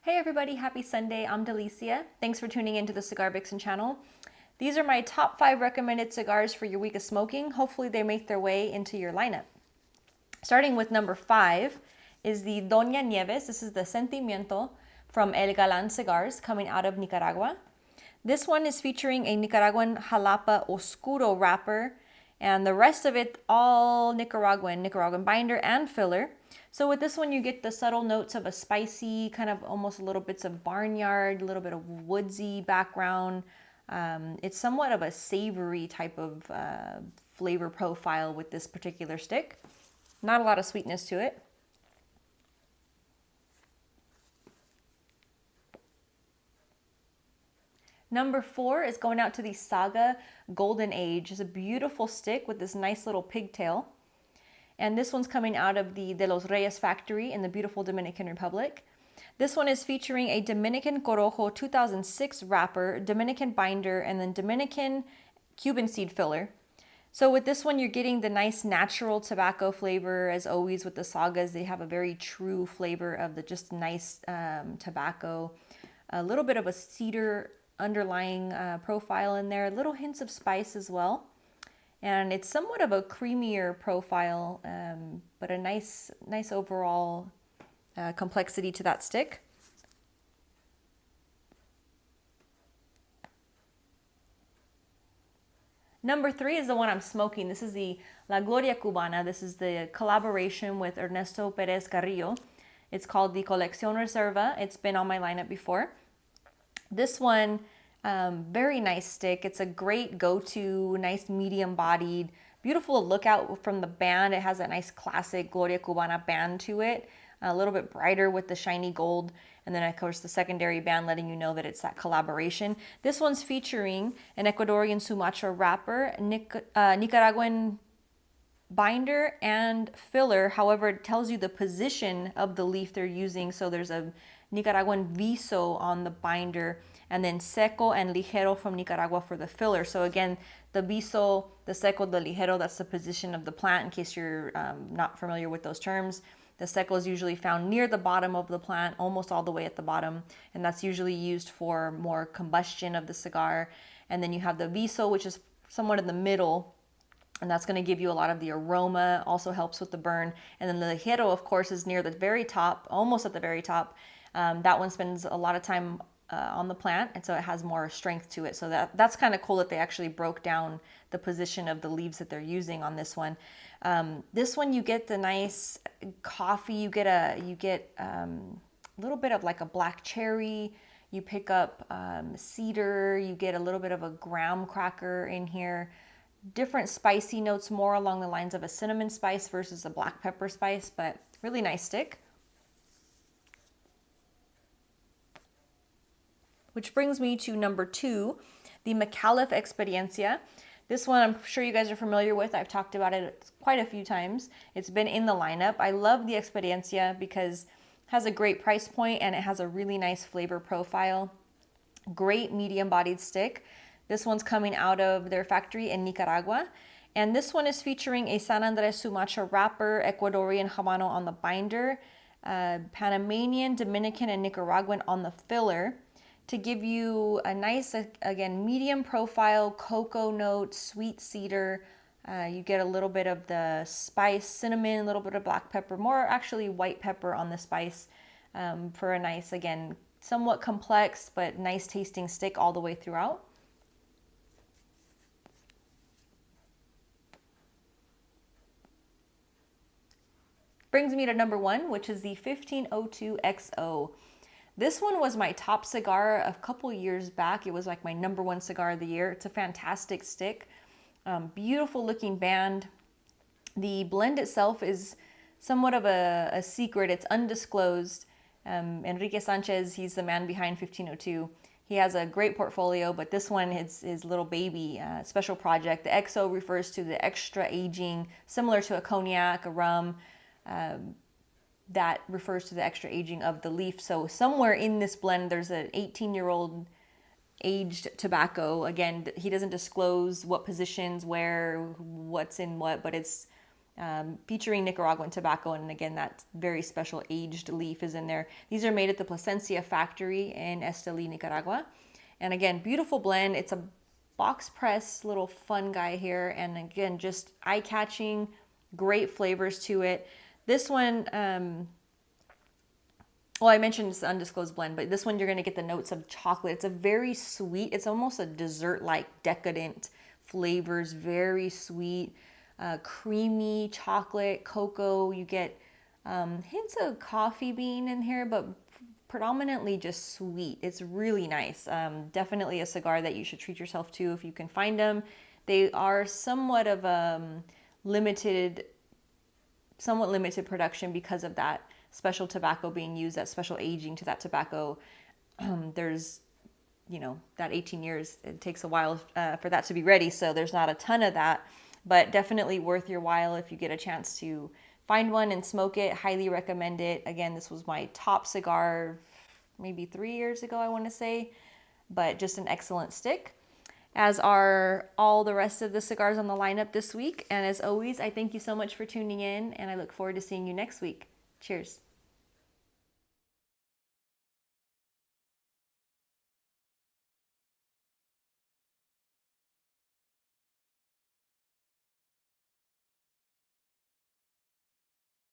Hey everybody, happy Sunday. I'm Delicia. Thanks for tuning into the Cigar Vixen channel. These are my top 5 recommended cigars for your week of smoking. Hopefully they make their way into your lineup. Starting with number 5 is the Doña Nieves. This is the Sentimiento from El Galán Cigars coming out of Nicaragua. This one is featuring a Nicaraguan Jalapa Oscuro wrapper, and the rest of it all Nicaraguan binder and filler. So with this one, you get the subtle notes of a spicy, kind of almost a little bits of barnyard, a little bit of woodsy background. It's somewhat of a savory type of flavor profile with this particular stick. Not a lot of sweetness to it. Number 4 is going out to the Saga Golden Age. It's a beautiful stick with this nice little pigtail. And this one's coming out of the De los Reyes factory in the beautiful Dominican Republic. This one is featuring a Dominican Corojo 2006 wrapper, Dominican binder, and then Dominican Cuban seed filler. So with this one, you're getting the nice natural tobacco flavor. As always with the Sagas, they have a very true flavor of the just nice tobacco. A little bit of a cedar underlying profile in there, little hints of spice as well. And it's somewhat of a creamier profile, but a nice overall complexity to that stick. Number 3 is the one I'm smoking. This is the La Gloria Cubana. This is the collaboration with Ernesto Perez Carrillo. It's called the Collection Reserva. It's been on my lineup before. This one, very nice stick. It's a great go-to, nice medium-bodied, beautiful look out from the band. It has a nice classic Gloria Cubana band to it, a little bit brighter with the shiny gold, and then of course the secondary band letting you know that it's that collaboration. This one's featuring an Ecuadorian Sumatra wrapper, Nicaraguan binder and filler. However, it tells you the position of the leaf they're using. So there's a Nicaraguan viso on the binder, and then seco and ligero from Nicaragua for the filler. So again, the viso, the seco, the ligero, that's the position of the plant in case you're not familiar with those terms. The seco is usually found near the bottom of the plant, almost all the way at the bottom, and that's usually used for more combustion of the cigar. And then you have the viso, which is somewhat in the middle, and that's going to give you a lot of the aroma, also helps with the burn. And then the ligero, of course, is near the very top, almost at the very top. That one spends a lot of time on the plant, and so it has more strength to it. So that's kind of cool that they actually broke down the position of the leaves that they're using on this one. This one, you get the nice coffee. You get a little bit of like a black cherry. You pick up cedar. You get a little bit of a graham cracker in here. Different spicy notes, more along the lines of a cinnamon spice versus a black pepper spice, but really nice stick. Which brings me to number 2, the Micallef Expanse. This one I'm sure you guys are familiar with. I've talked about it quite a few times. It's been in the lineup. I love the Expanse because it has a great price point and it has a really nice flavor profile. Great medium-bodied stick. This one's coming out of their factory in Nicaragua. And this one is featuring a San Andres Sumatra wrapper, Ecuadorian Habano on the binder, Panamanian, Dominican, and Nicaraguan on the filler, to give you a nice, again, medium profile, cocoa note, sweet cedar. You get a little bit of the spice, cinnamon, a little bit of black pepper, more actually white pepper on the spice, for a nice, again, somewhat complex but nice tasting stick all the way throughout. Brings me to number 1, which is the 1502 XO. This one was my top cigar a couple years back. It was like my number 1 cigar of the year. It's a fantastic stick. Beautiful looking band. The blend itself is somewhat of a secret. It's undisclosed. Enrique Sanchez, he's the man behind 1502. He has a great portfolio, but this one is his little baby, special project. The XO refers to the extra aging, similar to a cognac, a rum. That refers to the extra aging of the leaf. So somewhere in this blend, there's an 18-year-old aged tobacco. Again, he doesn't disclose what positions, where, what's in what, but it's featuring Nicaraguan tobacco. And again, that very special aged leaf is in there. These are made at the Plasencia factory in Esteli, Nicaragua. And again, beautiful blend. It's a box press little fun guy here. And again, just eye-catching, great flavors to it. This one, well, I mentioned it's an undisclosed blend, but this one you're going to get the notes of chocolate. It's a very sweet, it's almost a dessert-like decadent flavors, very sweet, creamy chocolate, cocoa. You get hints of coffee bean in here, but predominantly just sweet. It's really nice. Definitely a cigar that you should treat yourself to if you can find them. They are somewhat of somewhat limited production because of that special tobacco being used, that special aging to that tobacco. There's, you know, that 18 years, it takes a while for that to be ready. So there's not a ton of that, but definitely worth your while if you get a chance to find one and smoke it. Highly recommend it. Again, this was my top cigar maybe 3 years ago, I want to say, but just an excellent stick, as are all the rest of the cigars on the lineup this week. And as always, I thank you so much for tuning in, and I look forward to seeing you next week. Cheers.